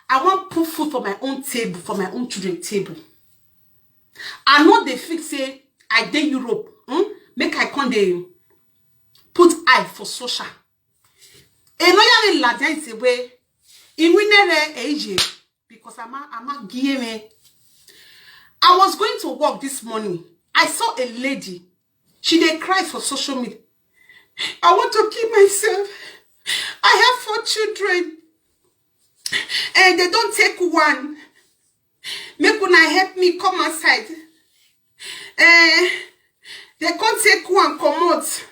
I want put food for my own table, for my own children table. I know they fix say I dey Europe. Make I come dey put eye for social. And no ya la say way. In winner age because I'm a game. I was going to work this morning. I saw a lady. She dey cry for social media. I want to kill myself. I have 4 children. And they don't take one. Make una help me come outside. They can't take one, come out.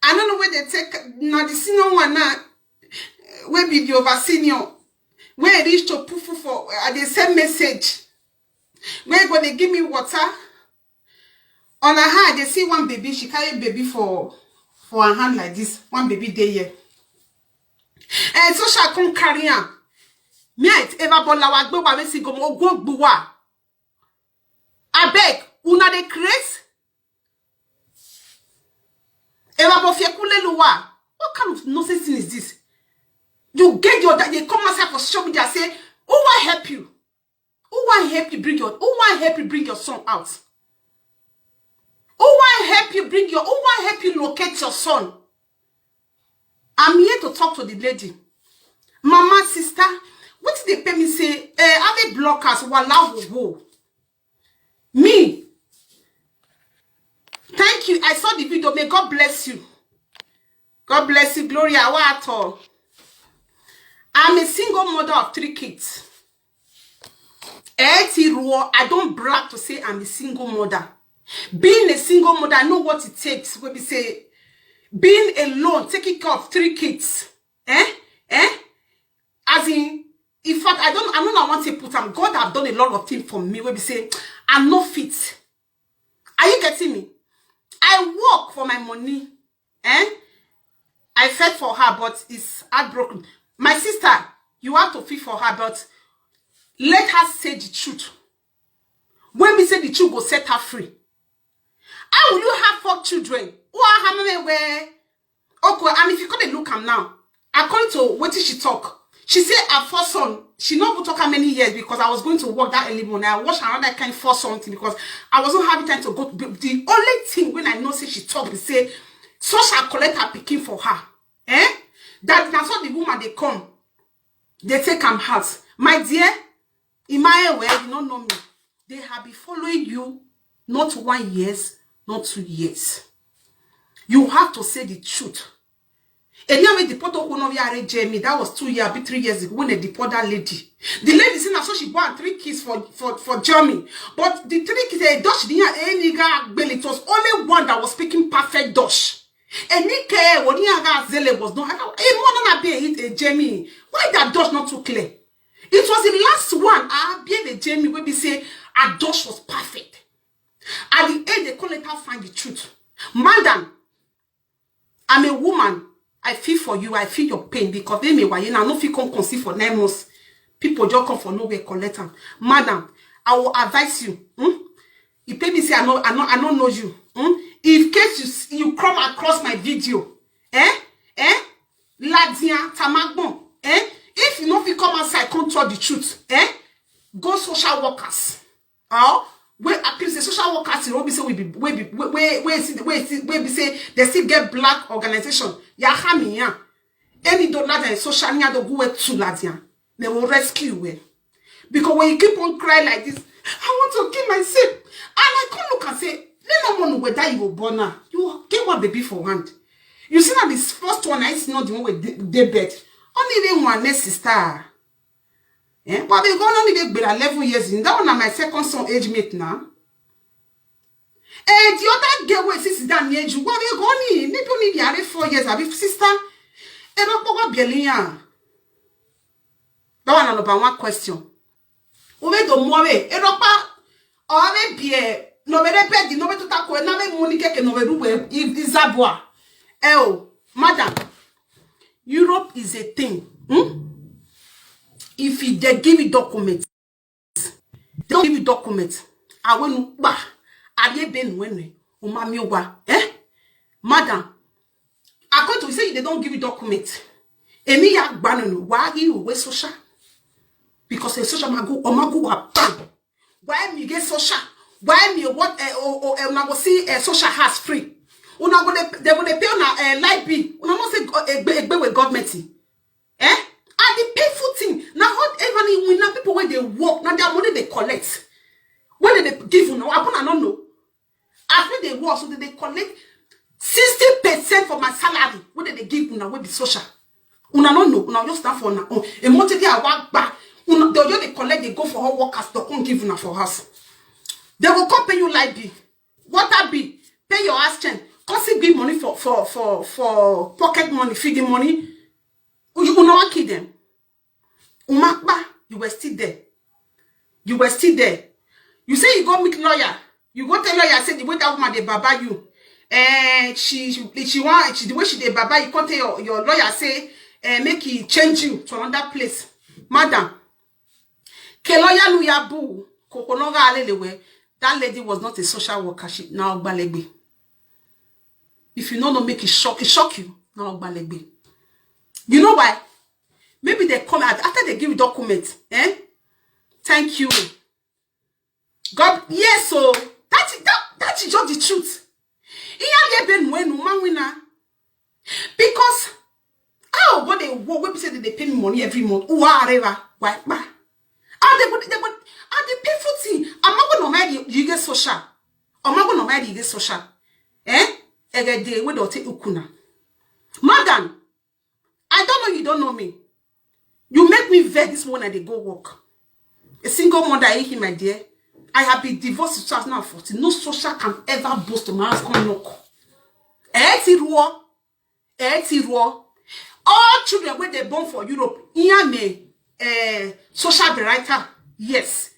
I don't know where they take. Now the senior one now. Where be the over senior? Where reach to put for they send message. Where go they give me water? On her hand, they see one baby. She carry baby for her hand like this. One baby day here. And so she come carry her. Me it ever bola wa gbe wa we si go mo go gbuwa. Abeg, una dey craze? Ever bo fie kule luwa. What kind of nonsense thing is this? You get your that you come outside for social media say, who will help you? Who will help you bring your son out? Who will help you locate your son? I'm here to talk to the lady. Mama, sister, what did they pay me say? Have blockers wala. Me. Thank you. I saw the video. May God bless you. God bless you, Gloria. What at all? I'm a single mother of 3 kids. I don't brag to say I'm a single mother. Being a single mother, I know what it takes. When we say, being alone, taking care of 3 kids. As in fact, I want to put them. God have done a lot of things for me. When we say, I'm not fit. Are you getting me? I work for my money. I fed for her, but it's heartbroken. My sister, you have to feed for her, but let her say the truth. When we say the truth, go set her free. How will you have 4 children? Okay, and if you couldn't look am now, according to what did she talk? She said her first son, she not talk how many years because I was going to work that early morning. I watched another kind for something because I wasn't having time to go. The only thing when I know say she talk, is say, so shall collect her picking for her. That's what the woman they come. They take them house. My dear, in my way, you don't know me. They have been following you not 1 year, not 2 years. You have to say the truth. And now when the deport Jamie, that was 2 years, 3 years ago when they deport that lady. The lady said so she bought 3 kids for Germany. But the 3 kids, Dutch didn't have any guy. It was only one that was speaking perfect Dutch. And Nike, when he Zele was not, more than a hit a Jamie. Why that Dutch not too clear? It was the last one. Be the Jamie where we say a Dutch was perfect. At the end, they can't let her find the truth. Madam, I'm a woman. I feel for you. I feel your pain because they may why you now no feel come conceive for 9 months. People just come for nowhere collect them. Madam, I will advise you. You pay me say I don't know you. If case you come across my video, Ladia Tamagbon, if you know if you come outside, can't tell the truth, go social workers. Where appeals the social workers in Obi say we say they still get black organization. Ya hamiya. Any dollar that is social media do go to Ladia. They will rescue you. Because when you keep on crying like this, I want to kill myself. And I can't look and say, let no one know whether you were born now. You get one baby for hand. You see that this first one, I see not the one with the bed. Only one next sister. But they gone only make 11 years in. That one my second son age mate now. And the other girl where sister down near you, what they gone in? They don't need the 4 years. Abi sister, don't go Belia. That one number one question. Ove do mowe, Europa, ove bie. No me repeti, no me tuta ko na me Monique ke no me ruwe Izabwa. Madam, Europe is a thing. If they give you documents, they don't give you documents. I will ba. I ye been when umami wa. Madam, according to say they don't give you documents. Emi ya gbanunu wa you we social. Because a social mago or mago wa bam. Why me get social? Why me what una go see a social house free? Una go they go pay on light bill. Una no say egbe with government. Eh? And the painful thing now whatever when now people when they work now their money they collect. When they give una I don't know. After they work so they collect 60% for my salary. What did they give una will be social? Una no know. Una just stand for una own. A month they work back. Una they collect. They go for her workers. They can't give una for us. They will come pay you light bill, water bill, pay your ass chain. Can't give money for pocket money, feeding money. You will not kill them. Umakba, you were still there. You were still there. You say you go meet lawyer. You go tell lawyer say the way that woman they baba you. She the way she dey baba you can't tell your lawyer say make he change you to another place. Madam, ke lawyer nu ya bu kokonoga alelewe. That lady was not a social worker. She now Ogbalegbe. If you know, make it shock you. Now Ogbalegbe. You know why? Maybe they come out after they give you documents. Eh? Thank you. God, yes, so that is just the truth. Because how what they work, when say that they pay me money every month, whatever, why? And the painful thing, I'm not going to mind you get social. I'm not going to mind you get social. Eh? Every day we don't take ukuna. Madam, I don't know you don't know me. You make me vex this morning they go work. A single mother I hate my dear. I have been divorced since 2014. No social can ever boast to my house come knock. All children when they born for Europe, social writer, yes.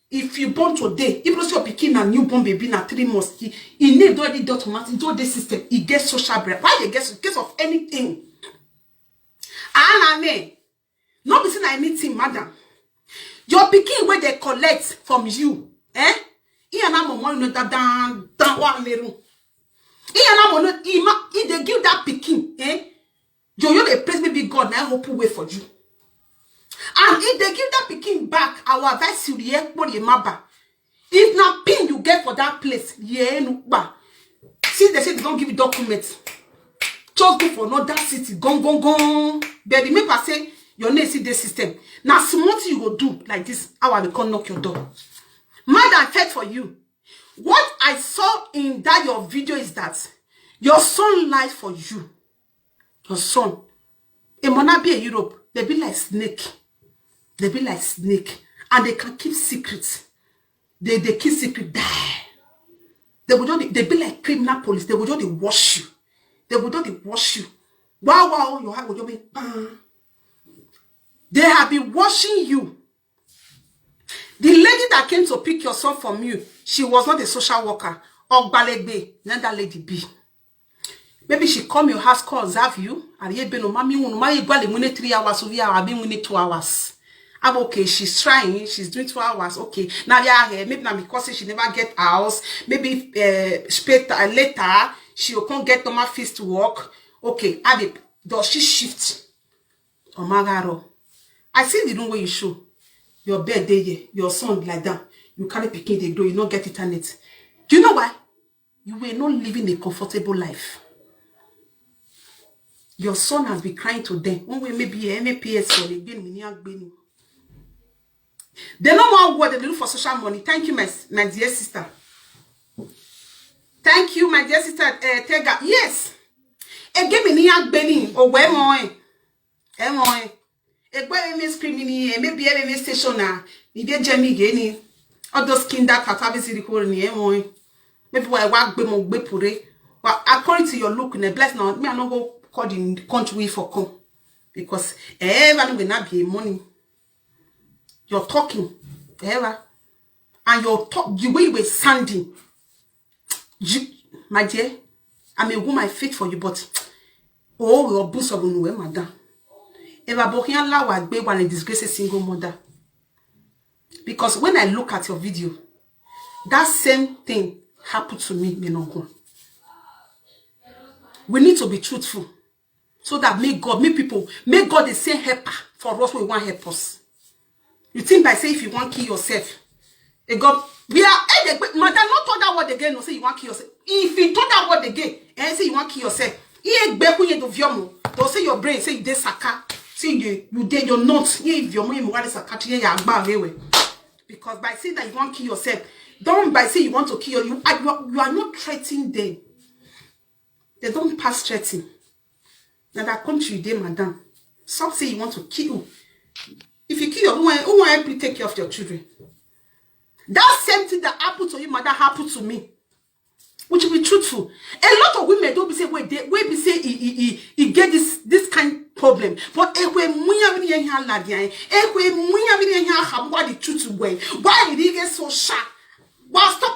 If you born today, if you picking a newborn baby na 3 months, he need already do automatic, do this system, he gets social break. Why they get in case of anything? Not be saying anything, madam. Your picking where they collect from you, eh? If they give that picking, eh? You they praise maybe God now hope wait for you. And if they give that picking back, I will advise you the if not pin you get for that place, since they say they don't give you documents, just go for another city, gone. But remember say your name see the system. Now small you go do like this, how they come knock your door. Madam, fed for you. What I saw in that your video is that your son lied for you. Your son. It might not be in Europe. They be like snake. They be like snake. And they can keep secrets. They keep secret die. They be like criminal police. They will just wash you. They will just wash you. Wow, your heart will just be They have been washing you. The lady that came to pick your son from you, she was not a social worker. Ogbalegbe, let that lady be. Maybe she come your house, call observe you. And you be no mami unu go 3 hours over here, I be 2 hours. I'm okay, she's trying, she's doing 2 hours. Okay, now they are here. Maybe now because she never get house. Maybe later she will come get normal fees to work. Okay, does she shift? Omagaro. I see the room where you show your bed there, your son like that. You carry picking the door, you not get internet. Do you know why? You were not living a comfortable life. Your son has been crying to them. One way maybe MAPS or they no more what they look for social money. Thank you, my dear sister. Thank you, my dear sister. Tega. Yes. Give me niak beni or where more. A screaming, maybe every station now. Need Jamie Gany. All those kinder catabisi recording here. Maybe why work be more bepure. Well, according to your look in a bless now, me I not go call in the country for come. Because ever will not be money. You're talking, ever. And your talk, the way you were sounding. My dear, I may go my faith for you, but oh, your boost of no madam. Ever bohian la wa gbe one disgrace a single mother. Because when I look at your video, that same thing happened to me, We need to be truthful. So that may God the same helper for us we want help us. You think by say if you want to kill yourself, we are madam not talk that word again. No say you want to kill yourself. If you talk that word again, and say you want to kill yourself, don't say your brain say you dey saka. See you did your notes. If your money want saka, because by saying that you want to kill yourself, don't by saying you want to kill you are not threatening them. They don't pass threatening. Now that country dey, madam. Some say you want to kill. If you kill your who will help you take care of your children? That same thing that happened to you, mother, happened to me. Which will be truthful. A lot of women don't be say wait be say he get this kind of problem. But the truth why did he get so sharp? Why stop